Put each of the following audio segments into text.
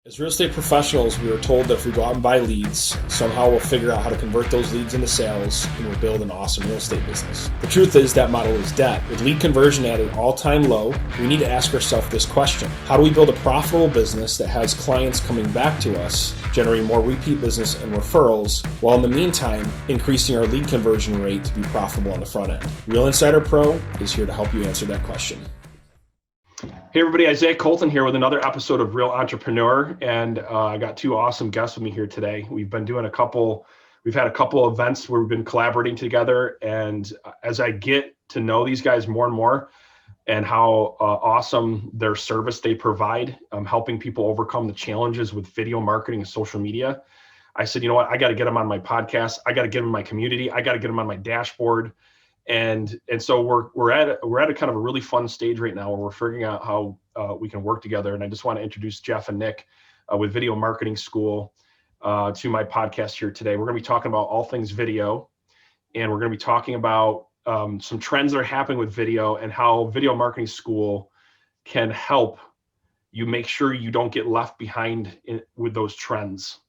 As real estate professionals, we were told that if we go out and buy leads, somehow we'll figure out how to convert those leads into sales and we'll build an awesome real estate business. The truth is that model is dead. With lead conversion at an all-time low, we need to ask ourselves this question. How do we build a profitable business that has clients coming back to us, generating more repeat business and referrals, while in the meantime, increasing our lead conversion rate to be profitable on the front end? Real Insider Pro is here to help you answer that question. Hey everybody, Isaiah Colton here with another episode of Real Entrepreneur, and I got two awesome guests with me here today. We've had a couple events where we've been collaborating together, and as I get to know these guys more and more and how awesome their service they provide, helping people overcome the challenges with video marketing and social media, I said, you know what, I got to get them on my podcast. I got to get them in my community. I got to get them on my dashboard. And so we're at a kind of a really fun stage right now where we're figuring out how we can work together. And I just want to introduce Jeff and Nick with Video Marketing School to my podcast here today. We're going to be talking about all things video, and we're going to be talking about some trends that are happening with video and how Video Marketing School can help you make sure you don't get left behind with those trends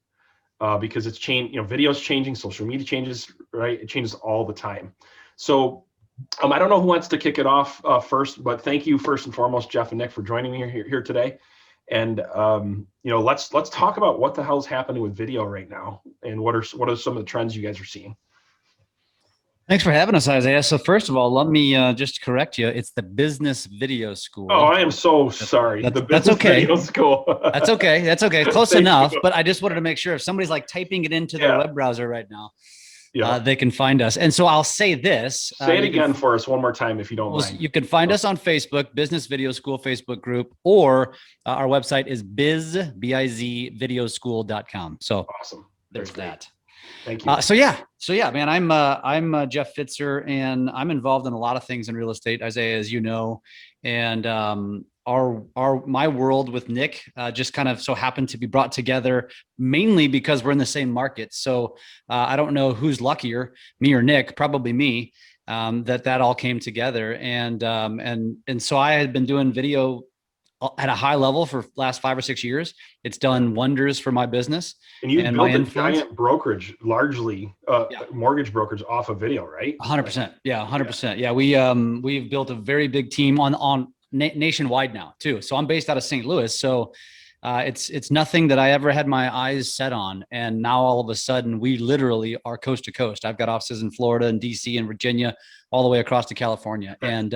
because it's changed. Video is changing, social media changes, right? It changes all the time. So I don't know who wants to kick it off first, but thank you first and foremost, Jeff and Nick, for joining me here today. And let's talk about what the hell is happening with video right now, and what are some of the trends you guys are seeing. Thanks for having us, Isaiah. So first of all, let me just correct you. It's the Business Video School. Oh, I am so sorry. That's okay. Video School. That's okay. Close enough. But I just wanted to make sure if somebody's like typing it into their web browser right now, they can find us. And so I'll say this. Say it again for us one more time, if you don't mind. You can find us on Facebook, Business Video School Facebook group, or our website is bizvideoschool.com. So awesome. There's that. Thank you. So yeah, man, I'm Jeff Fitzer, and I'm involved in a lot of things in real estate, Isaiah, as you know, and my world with Nick just kind of so happened to be brought together mainly because we're in the same market. So I don't know who's luckier, me or Nick, probably me, that all came together. And so I had been doing video at a high level for the last 5 or 6 years. It's done wonders for my business. And you built a giant brokerage, largely mortgage brokerage off of video, right? 100%. Yeah, 100%. Yeah, we've built a very big team on nationwide now too. So I'm based out of St. Louis. So it's nothing that I ever had my eyes set on. And now all of a sudden we literally are coast to coast. I've got offices in Florida and DC and Virginia, all the way across to California. And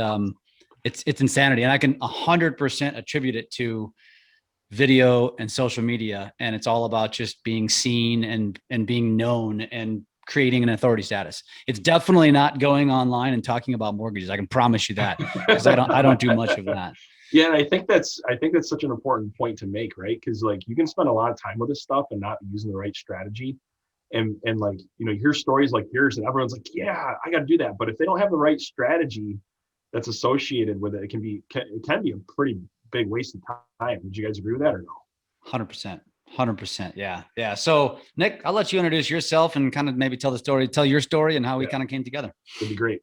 it's insanity. And I can 100% attribute it to video and social media. And it's all about just being seen and being known and creating an authority status. It's definitely not going online and talking about mortgages. I can promise you that, because I don't do much of that. Yeah, and I think that's such an important point to make, right? Because like you can spend a lot of time with this stuff and not using the right strategy, and like you hear stories like yours, and everyone's like, yeah, I got to do that. But if they don't have the right strategy that's associated with it, it can be a pretty big waste of time. Would you guys agree with that or no? 100%. 100%. Yeah. So Nick, I'll let you introduce yourself and kind of maybe tell your story and how we kind of came together. It'd be great.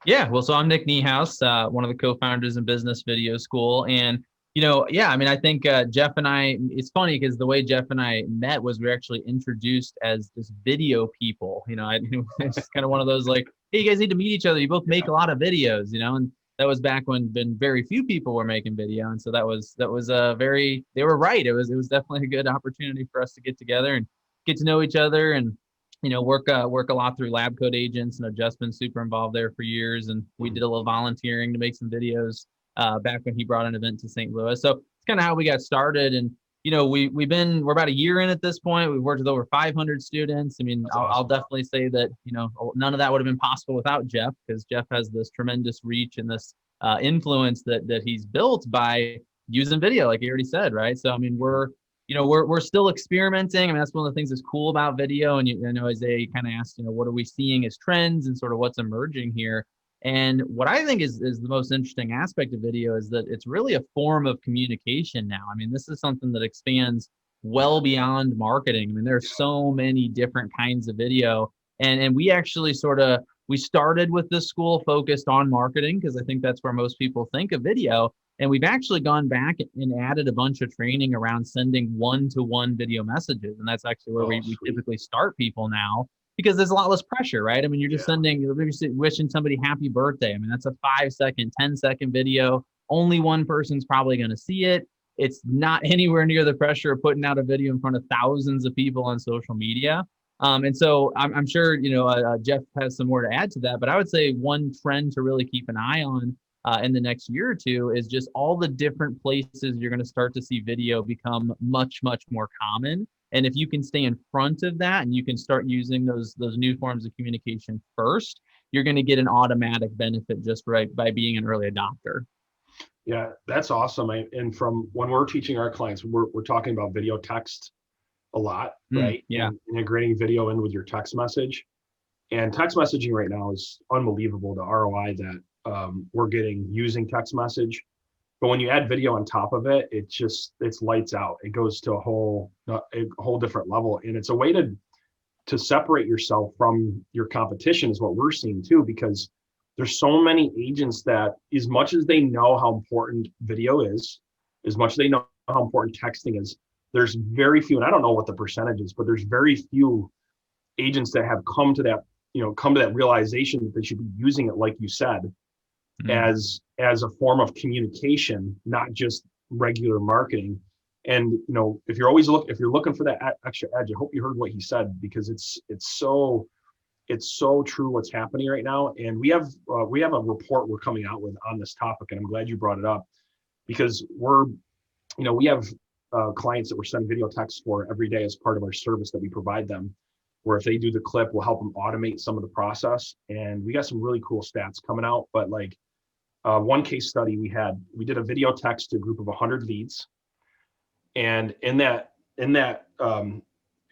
Yeah. Well, so I'm Nick Niehaus, one of the co-founders in Business Video School. And, I think Jeff and I, it's funny because the way Jeff and I met was we were actually introduced as this video people. It's kind of one of those like, hey, you guys need to meet each other. You both make a lot of videos, and that was back when very few people were making video. And so that was they were right. It was definitely a good opportunity for us to get together and get to know each other and, work a lot through lab code agents. And Jeff's been super involved there for years. And we did a little volunteering to make some videos back when he brought an event to St. Louis. So it's kind of how we got started. And, we're about a year in at this point. We've worked with over 500 students. I mean, I'll definitely say that, none of that would have been possible without Jeff, because Jeff has this tremendous reach and this influence that he's built by using video, like you already said, right? So, I mean, we're still experimenting. I mean, that's one of the things that's cool about video. And Isaiah kind of asked, what are we seeing as trends and sort of what's emerging here? And what I think is the most interesting aspect of video is that it's really a form of communication now. I mean, this is something that expands well beyond marketing. I mean, there's so many different kinds of video. And we actually we started with this school focused on marketing, because I think that's where most people think of video. And we've actually gone back and added a bunch of training around sending one-to-one video messages. And that's actually where we typically start people now, because there's a lot less pressure, right? I mean, you're just wishing somebody happy birthday. I mean, that's a 5-second, 10-second video. Only one person's probably going to see it. It's not anywhere near the pressure of putting out a video in front of thousands of people on social media. And so I'm sure, Jeff has some more to add to that, but I would say one trend to really keep an eye on in the next year or two is just all the different places you're going to start to see video become much, much more common. And if you can stay in front of that and you can start using those new forms of communication first, you're going to get an automatic benefit just right by being an early adopter. Yeah, that's awesome. And from when we're teaching our clients, we're talking about video text a lot, right? Yeah. And integrating video in with your text message. And text messaging right now is unbelievable, the ROI that we're getting using text message. But when you add video on top of it, it's lights out. It goes to a whole different level. And it's a way to separate yourself from your competition is what we're seeing too, because there's so many agents that as much as they know how important video is, as much as they know how important texting is, there's very few, and I don't know what the percentage is, but there's very few agents that have come to that realization that they should be using it, like you said, as a form of communication, not just regular marketing. And if you're looking for that extra edge, I hope you heard what he said, because it's so true what's happening right now. And we have a report we're coming out with on this topic, and I'm glad you brought it up, because we have clients that we're sending video texts for every day as part of our service that we provide them, where if they do the clip, we'll help them automate some of the process. And we got some really cool stats coming out. But like one case study we did a video text to a group of 100 leads. And in that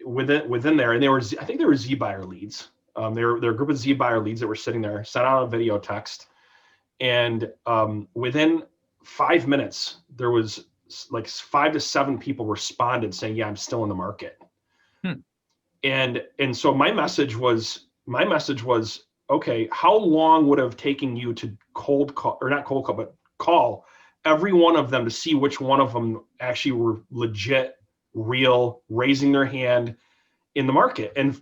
within there, and I think there were Z buyer leads. There were a group of Z buyer leads that were sitting there, sent out a video text. And within 5 minutes, there was like 5 to 7 people responded saying, yeah, I'm still in the market. And so my message was, okay, how long would it have taken you to call every one of them to see which one of them actually were legit, real, raising their hand in the market? And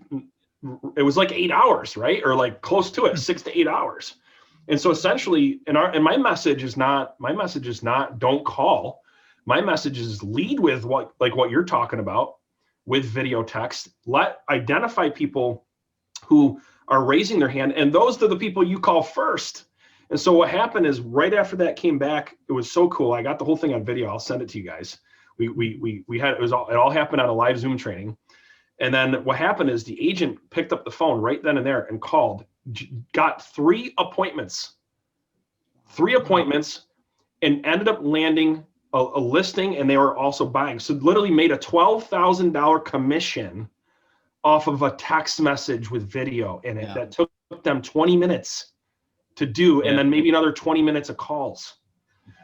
it was like 8 hours, right? Or like close to it, 6 to 8 hours. And so essentially, and my message is not don't call. My message is lead with what you're talking about with video text. Identify people who are raising their hand, and those are the people you call first. And so what happened is right after that came back, it was so cool. I got the whole thing on video. I'll send it to you guys. It all happened on a live Zoom training. And then what happened is the agent picked up the phone right then and there and called, got 3 appointments, and ended up landing a listing, and they were also buying. So literally made a $12,000 commission off of a text message with video in it. That took them 20 minutes to do, and then maybe another 20 minutes of calls.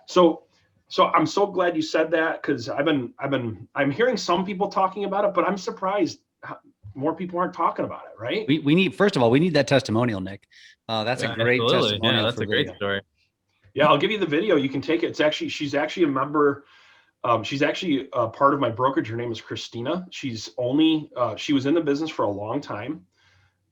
So I'm so glad you said that, because I'm hearing some people talking about it, but I'm surprised more people aren't talking about it, right? We need, first of all, we need that testimonial, Nick. That's a great testimonial. Yeah, that's a great story. Yeah, I'll give you the video. You can take it. She's actually a member. She's actually a part of my brokerage. Her name is Christina. She was in the business for a long time.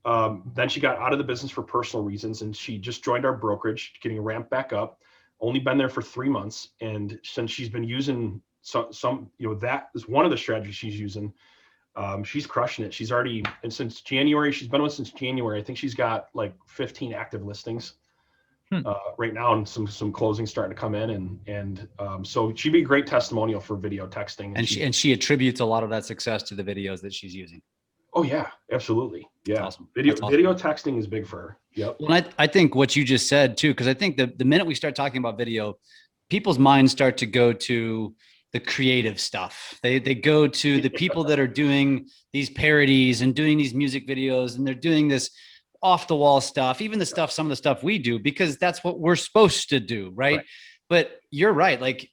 Then she got out of the business for personal reasons, and she just joined our brokerage, getting ramped back up. Only been there for 3 months, and since she's been using that is one of the strategies she's using. She's crushing it. She's already, and since January, she's been with since January. I think she's got like 15 active listings right now, and some closings starting to come in, and so she'd be a great testimonial for video texting. And she attributes a lot of that success to the videos that she's using. Oh yeah, absolutely. Yeah. That's awesome. Video texting is big for her. Yep. Well, I think what you just said too, because I think the minute we start talking about video, people's minds start to go to the creative stuff. They go to the people that are doing these parodies and doing these music videos, and they're doing this off the wall stuff, even some of the stuff we do, because that's what we're supposed to do. Right. But you're right. Like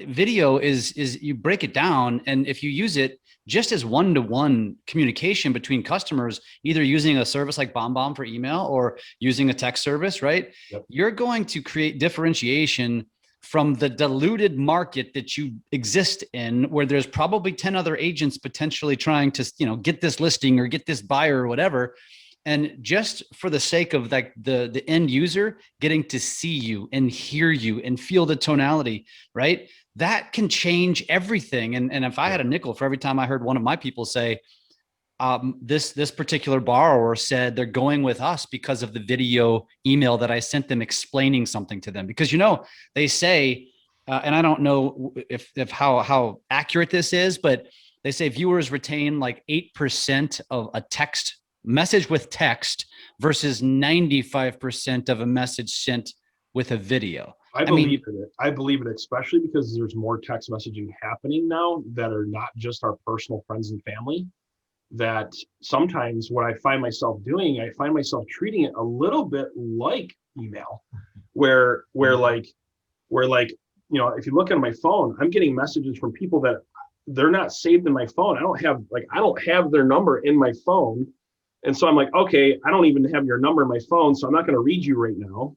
video is you break it down, and if you use it just as one-to-one communication between customers, either using a service like BombBomb for email or using a text service, right? Yep. You're going to create differentiation from the diluted market that you exist in, where there's probably 10 other agents potentially trying to, get this listing or get this buyer or whatever. And just for the sake of like the end user getting to see you and hear you and feel the tonality, right? That can change everything. And if I had a nickel for every time I heard one of my people say, this particular borrower said they're going with us because of the video email that I sent them explaining something to them. Because they say, and I don't know if how accurate this is, but they say viewers retain like 8% of a text message with text versus 95% of a message sent with a video. I believe in it. I believe it, especially because there's more text messaging happening now that are not just our personal friends and family. That sometimes what I find myself doing, I find myself treating it a little bit like email, where like, if you look at my phone, I'm getting messages from people that they're not saved in my phone. I don't have their number in my phone. And so I'm like, okay, I don't even have your number in my phone, so I'm not going to read you right now,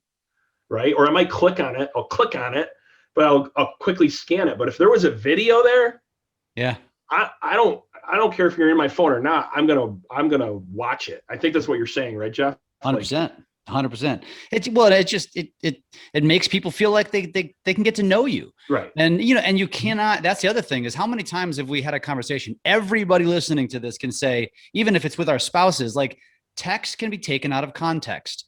right? Or I might click on it. I'll click on it, but I'll quickly scan it. But if there was a video there, yeah, I don't care if you're in my phone or not. I'm gonna watch it. I think that's what you're saying, right, Jeff? 100%. 100%. It makes people feel like they can get to know you. Right. And, and you cannot, that's the other thing is how many times have we had a conversation? Everybody listening to this can say, even if it's with our spouses, like text can be taken out of context.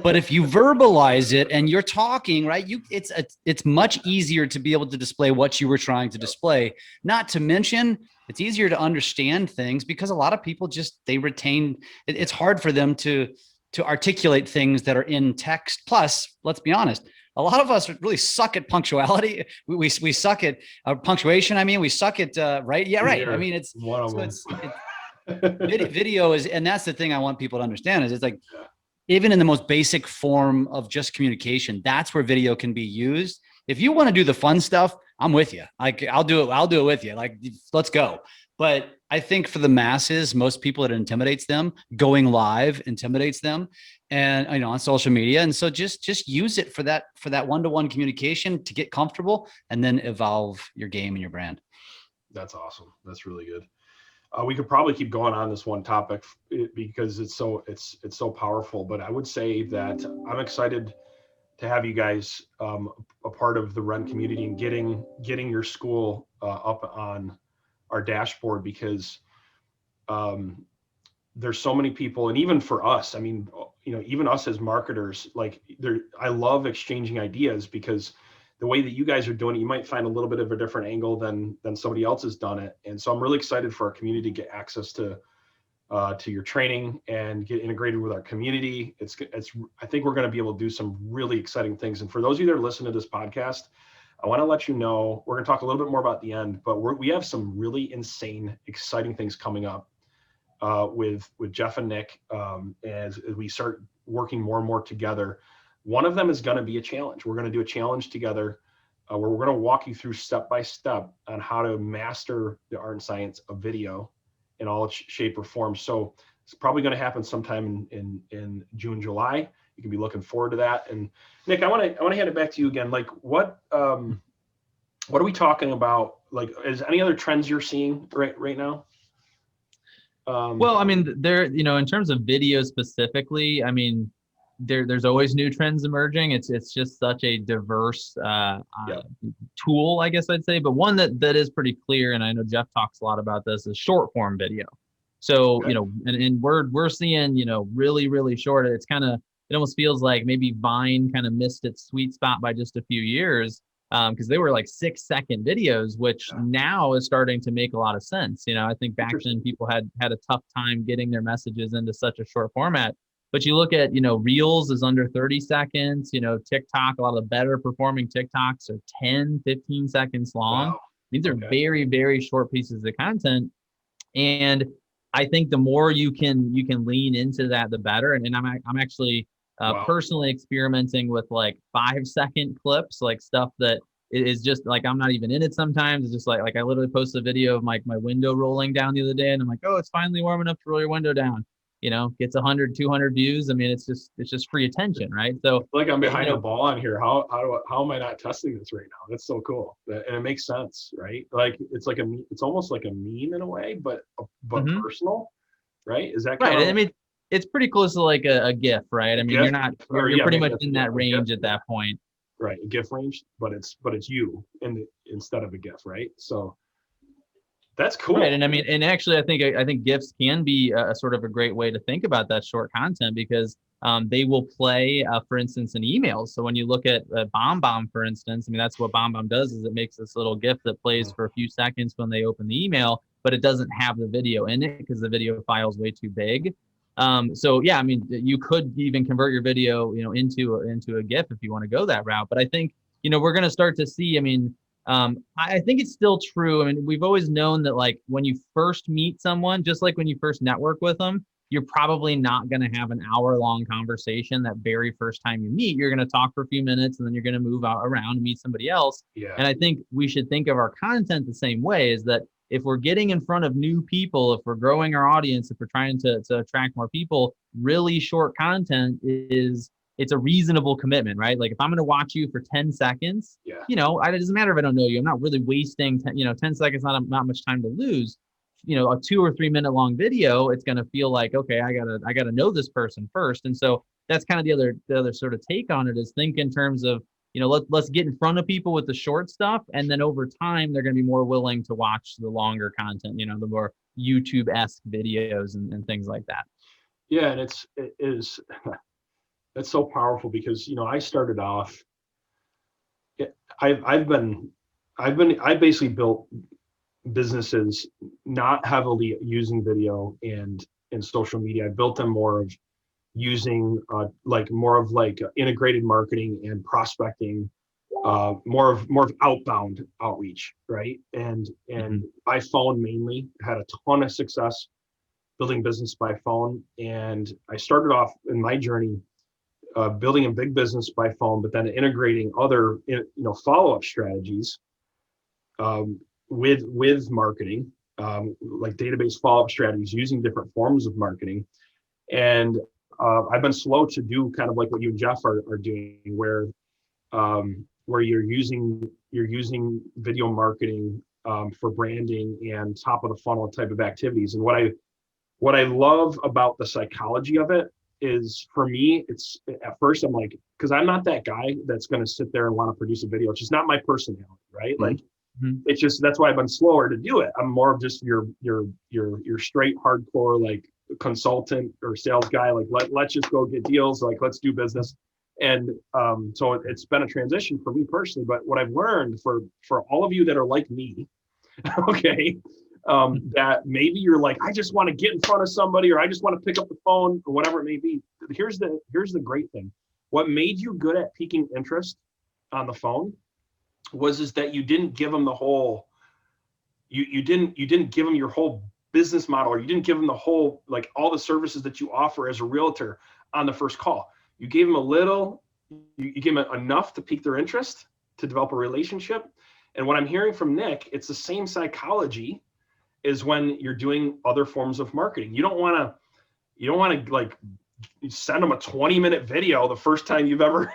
But if you verbalize it and you're talking, right, it's much easier to be able to display what you were trying to display. Not to mention, it's easier to understand things because a lot of people they retain, it's hard for them to articulate things that are in text. Plus, let's be honest, a lot of us really suck at punctuality. We suck at punctuation. I mean, we suck at, right? Yeah, right. I mean, it's one of them. Video is, and that's the thing I want people to understand is it's like, even in the most basic form of just communication, that's where video can be used. If you want to do the fun stuff, I'm with you. Like I'll do it with you. Like, let's go. But I think for the masses, most people, it intimidates them. Going live intimidates them, and on social media. And so just use it for that one-to-one communication to get comfortable, and then evolve your game and your brand. That's awesome. That's really good. We could probably keep going on this one topic because it's so powerful. But I would say that I'm excited to have you guys a part of the Ren community and getting your school up on our dashboard, because there's so many people, and even for us, I mean, even us as marketers, like I love exchanging ideas, because the way that you guys are doing it, you might find a little bit of a different angle than somebody else has done it. And so I'm really excited for our community to get access to your training and get integrated with our community. I think we're going to be able to do some really exciting things. And for those of you that are listening to this podcast, I want to let you know, we're going to talk a little bit more about the end, but we have some really insane, exciting things coming up with Jeff and Nick as we start working more and more together. One of them is going to be a challenge. We're going to do a challenge together where we're going to walk you through step by step on how to master the art and science of video in all its shape or form. So it's probably going to happen sometime in June, July. You can be looking forward to that. And Nick, I want to hand it back to you again. Like what are we talking about? Like, is any other trends you're seeing right now? Well, I mean, in terms of video specifically, I mean, there's always new trends emerging. It's just such a diverse tool, I guess I'd say. But one that is pretty clear, and I know Jeff talks a lot about this, is short form video. So, okay. And we're seeing, really, really short. It's kind of, it almost feels like maybe Vine kind of missed its sweet spot by just a few years, because they were like 6-second videos, which now is starting to make a lot of sense. I think back then people had a tough time getting their messages into such a short format. But you look at, Reels is under 30 seconds, TikTok, a lot of the better performing TikToks are 10, 15 seconds long. Wow. These are very, very short pieces of content. And I think the more you can lean into that, the better. And I'm actually personally experimenting with like 5-second clips, like stuff that is just like, I'm not even in it sometimes. It's just like I literally posted a video of my window rolling down the other day, and I'm like, oh, it's finally warm enough to roll your window down. gets 100, 200 views. I mean, it's just free attention, right? So Like I'm behind the ball on here. How am I not testing this right now? That's so cool, and it makes sense, right? Like it's almost like a meme in a way, but Mhm. personal, right? Is that Right. kind I of mean, it's pretty close to like a GIF, right? I mean, GIF? you're pretty Maybe much that's in a that range GIF, at that point. right? A GIF range, but it's you instead of a GIF, right? So that's Right. cool. And I mean, and actually, I think GIFs can be a sort of a great way to think about that short content because they will play, for instance, in emails. So when you look at BombBomb, for instance, I mean, that's what BombBomb does is it makes this little GIF that plays for a few seconds when they open the email, but it doesn't have the video in it because the video file is way too big. So yeah, I mean, you could even convert your video, into a GIF if you want to go that route. But I think, we're going to start to see, I mean, I think it's still true. I mean, we've always known that like when you first meet someone, just like when you first network with them, you're probably not going to have an hour-long conversation that very first time you meet. You're going to talk for a few minutes and then you're going to move out around and meet somebody else. Yeah. And I think we should think of our content the same way, is that if we're getting in front of new people, if we're growing our audience, if we're trying to attract more people, really short content it's a reasonable commitment, right? Like if I'm going to watch you for 10 seconds, Yeah. it doesn't matter if I don't know you. I'm not really wasting 10 seconds, not much time to lose. A 2 or 3 minute long video, it's going to feel like, okay, I gotta know this person first. And so that's kind of the other sort of take on it, is think in terms of, let's get in front of people with the short stuff. And then over time, they're going to be more willing to watch the longer content, the more YouTube-esque videos and things like that. Yeah. And it is, that's so powerful because, I started off, I basically built businesses not heavily using video and social media. I built them more of using more of integrated marketing and prospecting, more of outbound outreach, right? And by phone mainly. Had a ton of success building business by phone. And I started off in my journey building a big business by phone, but then integrating other follow-up strategies with marketing, like database follow-up strategies using different forms of marketing. And I've been slow to do kind of like what you and Jeff are doing, where you're using video marketing for branding and top of the funnel type of activities. And what I love about the psychology of it is, for me, it's at first I'm like, because I'm not that guy that's going to sit there and want to produce a video. It's just not my personality, right? Mm-hmm. Like it's just, that's why I've been slower to do it. I'm more of just your straight hardcore like consultant or sales guy. Like let's just go get deals. Like let's do business. And so it's been a transition for me personally. But what I've learned for all of you that are like me, okay, that maybe you're like, I just want to get in front of somebody, or I just want to pick up the phone, or whatever it may be. Here's the great thing. What made you good at piquing interest on the phone is that you didn't give them the whole, you didn't give them your whole business model, or you didn't give them the whole, like all the services that you offer as a realtor on the first call. You gave them a little, you gave them enough to pique their interest, to develop a relationship. And what I'm hearing from Nick, it's the same psychology is when you're doing other forms of marketing. You don't want to like send them a 20-minute video the first time you've ever,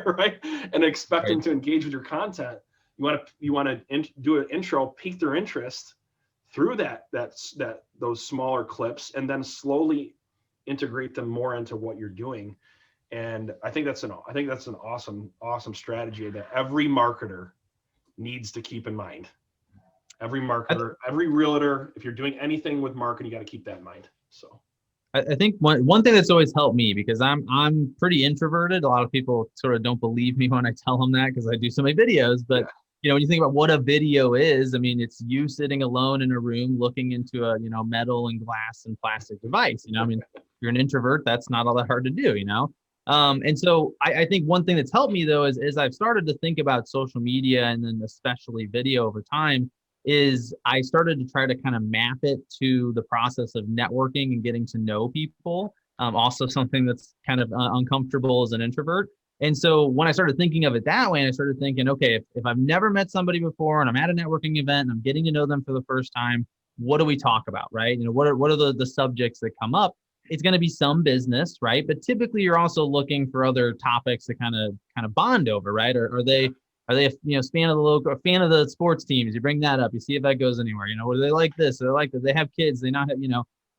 right? And expect them to engage with your content. You want to do an intro, pique their interest through those smaller clips, and then slowly integrate them more into what you're doing. And I think that's an awesome strategy that every marketer needs to keep in mind. Every marketer, every realtor, if you're doing anything with marketing, you got to keep that in mind. So I think one thing that's always helped me, because I'm pretty introverted. A lot of people sort of don't believe me when I tell them that, because I do so many videos. But when you think about what a video is, I mean, it's you sitting alone in a room looking into a metal and glass and plastic device. I mean, if you're an introvert, that's not all that hard to do. And so I think one thing that's helped me though is I've started to think about social media, and then especially video over time, is I started to try to kind of map it to the process of networking and getting to know people. Also something that's kind of uncomfortable as an introvert. And so when I started thinking of it that way, I started thinking, okay, if I've never met somebody before and I'm at a networking event and I'm getting to know them for the first time, what do we talk about, right? What are the subjects that come up? it's going to be some business, right? But typically you're also looking for other topics to kind of bond over, right? Or are they a fan of the local, a fan of the sports teams? You bring that up, you see if that goes anywhere. Or they like this, or they like that. They have kids, they not have,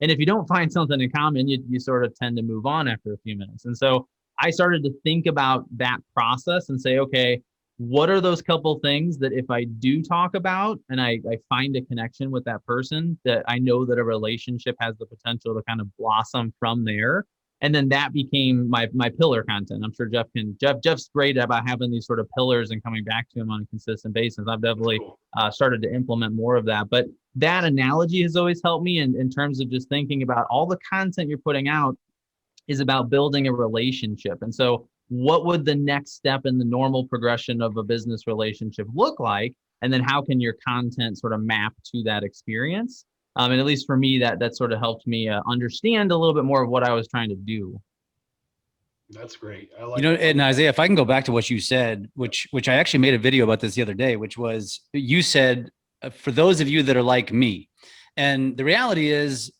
and if you don't find something in common, you sort of tend to move on after a few minutes. And so I started to think about that process and say, okay, what are those couple things that if I do talk about and I find a connection with that person, that I know that a relationship has the potential to kind of blossom from there. And then that became my pillar content. I'm sure Jeff's great about having these sort of pillars and coming back to him on a consistent basis. I've definitely started to implement more of that. But that analogy has always helped me in terms of just thinking about all the content you're putting out is about building a relationship. And so what would the next step in the normal progression of a business relationship look like? And then how can your content sort of map to that experience? And at least for me, that sort of helped me understand a little bit more of what I was trying to do. That's great. I like and Isaiah, if I can go back to what you said, which I actually made a video about this the other day, which was, you said, for those of you that are like me, and the reality is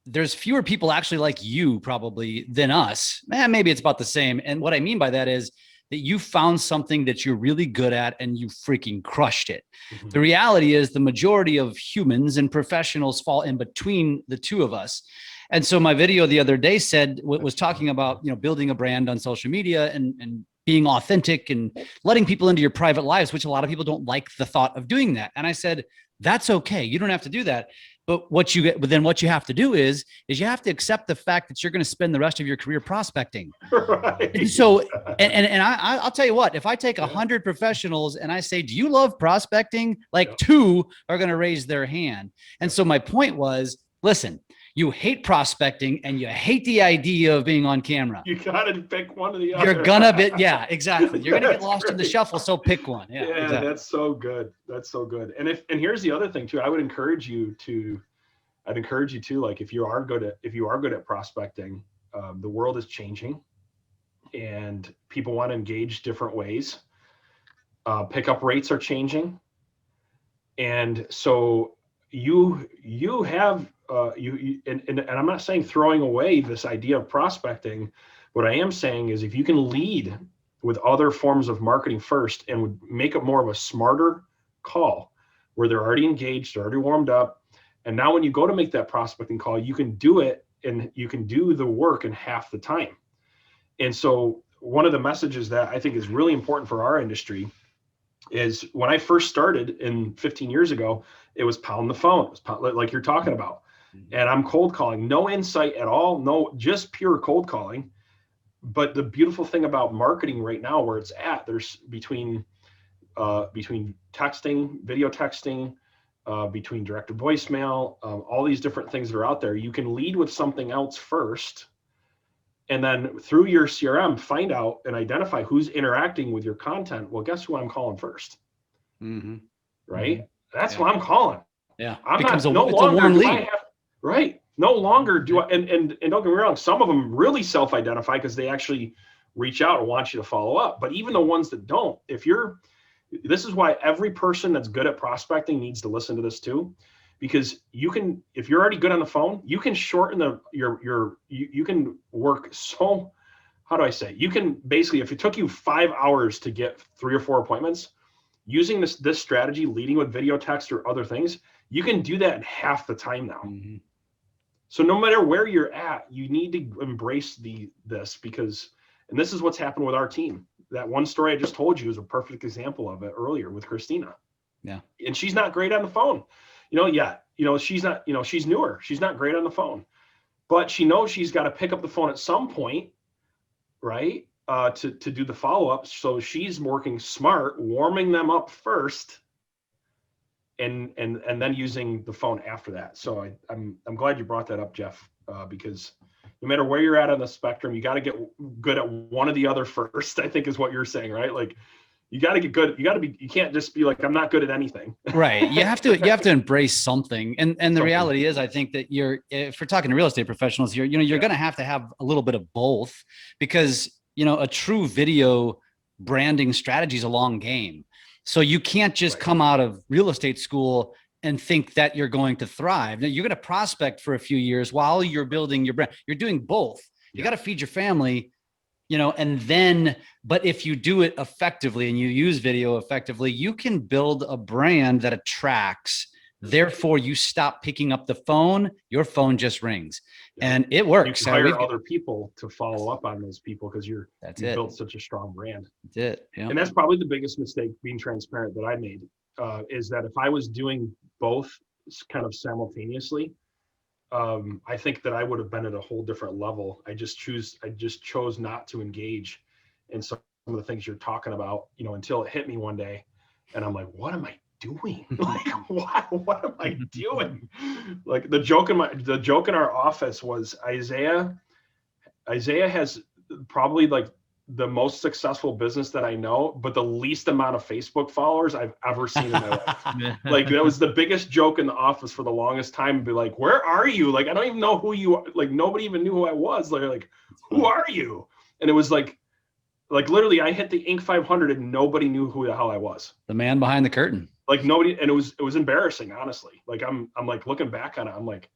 there's fewer people actually like you probably than us. Maybe it's about the same. And what I mean by that is that you found something that you're really good at and you freaking crushed it. Mm-hmm. The reality is the majority of humans and professionals fall in between the two of us. And so my video the other day was talking about, building a brand on social media and being authentic and letting people into your private lives, which a lot of people don't like the thought of doing that. And I said, that's okay. You don't have to do that. But what you have to do is you have to accept the fact that you're going to spend the rest of your career prospecting. Right. And so, and I'll tell you what, if I take 100 professionals and I say, do you love prospecting? Like 2 are going to raise their hand. And so my point was, listen, you hate prospecting and you hate the idea of being on camera. You got to pick one or the other. You're going to yeah, exactly. You're going to get lost in the shuffle. So pick one. Yeah, exactly. That's so good. That's so good. And here's the other thing too, I'd encourage you to, like, if you are good at prospecting, the world is changing and people want to engage different ways. Pickup rates are changing. And so you have, and I'm not saying throwing away this idea of prospecting. What I am saying is if you can lead with other forms of marketing first and would make it more of a smarter call where they're already engaged, they're already warmed up. And now when you go to make that prospecting call, you can do it and you can do the work in half the time. And so one of the messages that I think is really important for our industry is when I first started 15 years ago, it was pound the phone. It was like you're talking about. And I'm cold calling, no insight at all, no, just pure cold calling. But the beautiful thing about marketing right now, where it's at, there's between texting, video texting, between direct to voicemail, all these different things that are out there. You can lead with something else first, and then through your CRM, find out and identify who's interacting with your content. Well, guess who I'm calling first? Mm-hmm. Right? Mm-hmm. That's who I'm calling. Yeah, I'm it's a warm lead. Right. No longer do I, and don't get me wrong, some of them really self-identify because they actually reach out and want you to follow up. But even the ones that don't, this is why every person that's good at prospecting needs to listen to this too, because if you're already good on the phone, you can shorten you can work so, how do I say? You can basically, if it took you 5 hours to get 3 or 4 appointments, using this strategy, leading with video text or other things, you can do that in half the time now. Mm-hmm. So no matter where you're at, you need to embrace this because, and this is what's happened with our team. That one story I just told you is a perfect example of it earlier with Christina. Yeah. And she's not great on the phone, she's not, she's newer. She's not great on the phone, but she knows she's got to pick up the phone at some point, right? To do the follow-up. So she's working smart, warming them up first and then using the phone after that. So I'm glad you brought that up, Jeff, because no matter where you're at on the spectrum, you got to get good at one or the other first, I think is what you're saying, right? Like you got to get good. You can't just be like, I'm not good at anything. Right. You have to embrace something. And the reality is, I think that if we're talking to real estate professionals here, you're going to have a little bit of both because, a true video branding strategy is a long game. So you can't just come out of real estate school and think that you're going to thrive. Now, you're going to prospect for a few years while you're building your brand. You're doing both. You got to feed your family, and then, but if you do it effectively and you use video effectively, you can build a brand that attracts. Therefore, you stop picking up the phone, your phone just rings, and it works. You can hire other people to follow up on those people because you built such a strong brand. That's it. Yeah. And that's probably the biggest mistake, being transparent, that I made, is that if I was doing both kind of simultaneously, I think that I would have been at a whole different level. I just chose not to engage in some of the things you're talking about, until it hit me one day, and I'm like, what am I doing? Like, what am I doing? Like, the joke in our office was Isaiah has probably like the most successful business that I know, but the least amount of Facebook followers I've ever seen in my life. Like, that was the biggest joke in the office for the longest time. Be like, where are you? Like, I don't even know who you are. Like, nobody even knew who I was. Like, who are you? And it was like literally, I hit the Inc. 500 and nobody knew who the hell I was. The man behind the curtain. Like, nobody, and it was embarrassing, honestly. Like, I'm like looking back on it, I'm like,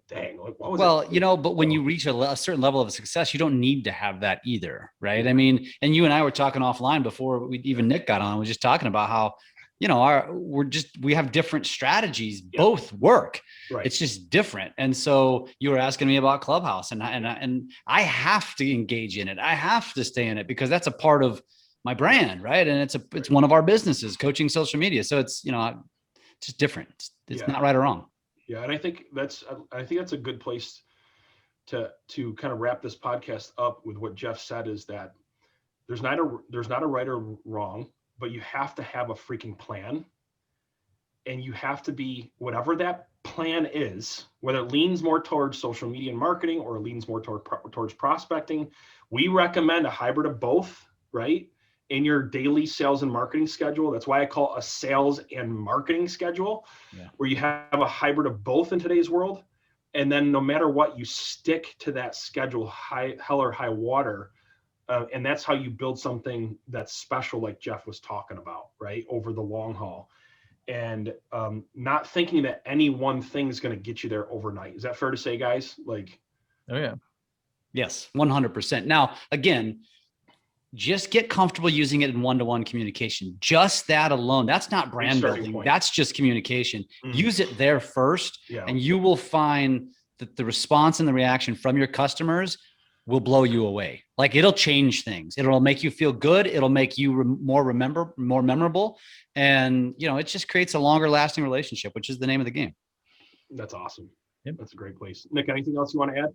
dang, like, what was it? But when you reach a certain level of success, you don't need to have that either, right? I mean, and you and I were talking offline before Nick got on. We were just talking about how, we have different strategies. Yeah. Both work. Right. It's just different. And so you were asking me about Clubhouse, and I have to engage in it. I have to stay in it because that's a part of my brand, right? And it's one of our businesses, coaching social media. So it's, just different. It's not right or wrong. Yeah, and I think that's a good place to kind of wrap this podcast up with what Jeff said, is that there's not a right or wrong, but you have to have a freaking plan, and you have to be whatever that plan is, whether it leans more towards social media and marketing or it leans more towards prospecting. We recommend a hybrid of both, right? In your daily sales and marketing schedule. That's why I call it a sales and marketing schedule, where you have a hybrid of both in today's world. And then no matter what, you stick to that schedule, hell or high water. And that's how you build something that's special, like Jeff was talking about, right? Over the long haul. And not thinking that any one thing is going to get you there overnight. Is that fair to say, guys? Like, oh yeah. Yes, 100%. Now, again, just get comfortable using it in one-to-one communication. Just that alone. That's not brand building. Point. That's just communication. Use it there first, and you will find that the response and the reaction from your customers will blow you away. Like, it'll change things. It'll make you feel good. It'll make you more memorable. And, it just creates a longer lasting relationship, which is the name of the game. That's awesome. Yep. That's a great place. Nick, anything else you want to add?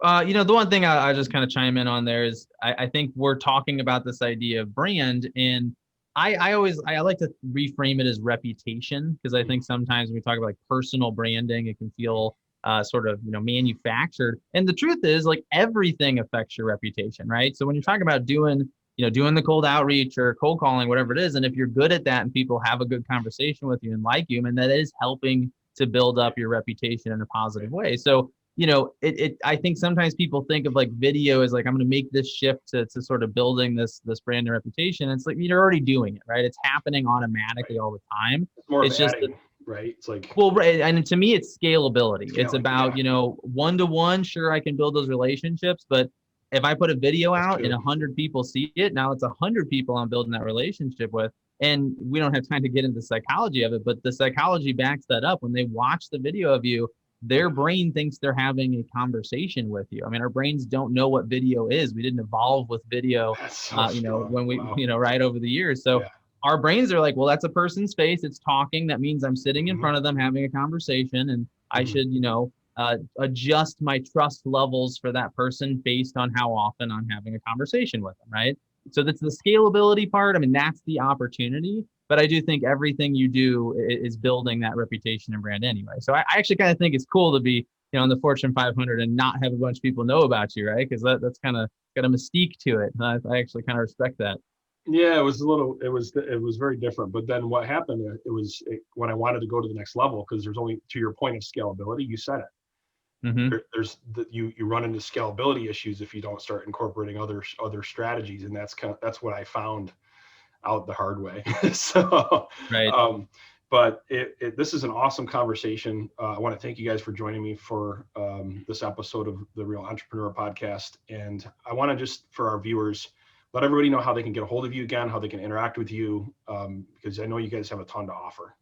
The one thing I just kind of chime in on there is I think we're talking about this idea of brand, and I like to reframe it as reputation, because I think sometimes when we talk about like personal branding, it can feel sort of manufactured. And the truth is, like, everything affects your reputation, right? So when you're talking about doing the cold outreach or cold calling, whatever it is, and if you're good at that and people have a good conversation with you and like you, and that is helping to build up your reputation in a positive way. So I think sometimes people think of like video as like, I'm going to make this shift to sort of building this brand and reputation. And it's like, you're already doing it, right? It's happening automatically all the time. It's more it's just adding, right? It's like, well, right. And to me, it's scalability. It's about, one-to-one. Sure, I can build those relationships, but if I put a video out and 100 people see it, now it's 100 people I'm building that relationship with. And we don't have time to get into the psychology of it, but the psychology backs that up. When they watch the video of you, their brain thinks they're having a conversation with you. I mean, our brains don't know what video is. We didn't evolve with video, when we, right over the years. So our brains are like, well, that's a person's face. It's talking. That means I'm sitting in front of them having a conversation, and I should, adjust my trust levels for that person based on how often I'm having a conversation with them, right? So that's the scalability part. I mean, that's the opportunity. But I do think everything you do is building that reputation and brand anyway. So I actually kind of think it's cool to be, on the Fortune 500 and not have a bunch of people know about you, right? Because that's kind of got a mystique to it. I actually kind of respect that. Yeah, it was very different. But then what happened? When I wanted to go to the next level, because there's only, to your point of scalability, you said it. Mm-hmm. You run into scalability issues if you don't start incorporating other strategies, and that's what I found out the hard way. So, right. but this is an awesome conversation. I want to thank you guys for joining me for this episode of the Real Entrepreneur Podcast. And I want to just, for our viewers, let everybody know how they can get a hold of you again, how they can interact with you, because I know you guys have a ton to offer.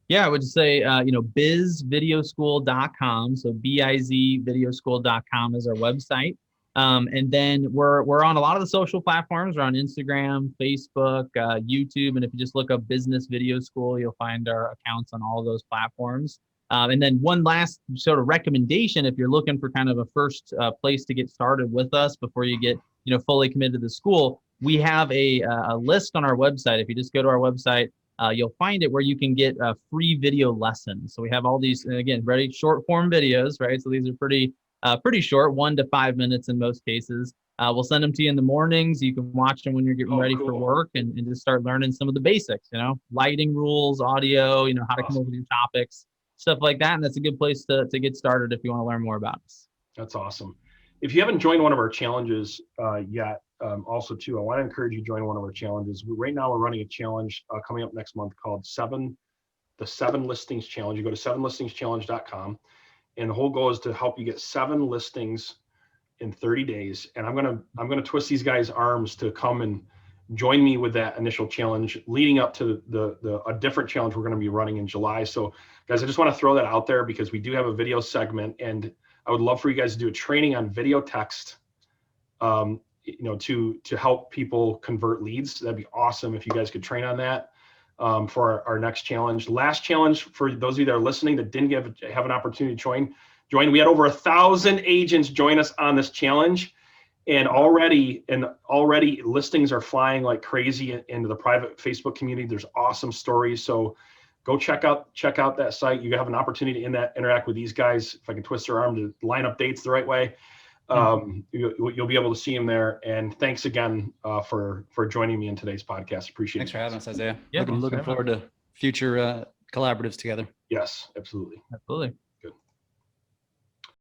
Yeah, I would say, bizvideoschool.com. So bizvideoschool.com is our website. And then we're on a lot of the social platforms. We're on Instagram, Facebook, YouTube. And if you just look up Business Video School, you'll find our accounts on all of those platforms. And then one last sort of recommendation, if you're looking for kind of a first place to get started with us before you get, fully committed to the school, we have a list on our website. If you just go to our website, you'll find it where you can get free video lessons. So we have all these, and again, very short form videos, right? So these are pretty short, 1 to 5 minutes in most cases. We'll send them to you in the mornings. You can watch them when you're getting ready for work and just start learning some of the basics, lighting rules, audio, how to come up with your topics, stuff like that. And that's a good place to get started if you want to learn more about us. That's awesome. If you haven't joined one of our challenges yet, also too, I want to encourage you to join one of our challenges. Right now we're running a challenge coming up next month called the 7 Listings Challenge. You go to 7listingschallenge.com, and the whole goal is to help you get 7 listings in 30 days. And I'm gonna twist these guys' arms to come and join me with that initial challenge leading up to a different challenge we're going to be running in July. So guys, I just want to throw that out there because we do have a video segment, and I would love for you guys to do a training on video text, to help people convert leads. That'd be awesome if you guys could train on that for our next challenge. Last challenge, for those of you that are listening that didn't have an opportunity to join. We had over 1,000 agents join us on this challenge, and already listings are flying like crazy into the private Facebook community. There's awesome stories. So go check out that site. You have an opportunity to interact with these guys. If I can twist their arm to line up dates the right way, you'll be able to see them there. And thanks again for joining me in today's podcast. Appreciate it. Thanks for having us, Isaiah. Yeah, looking forward to future collaboratives together. Yes, absolutely. Absolutely.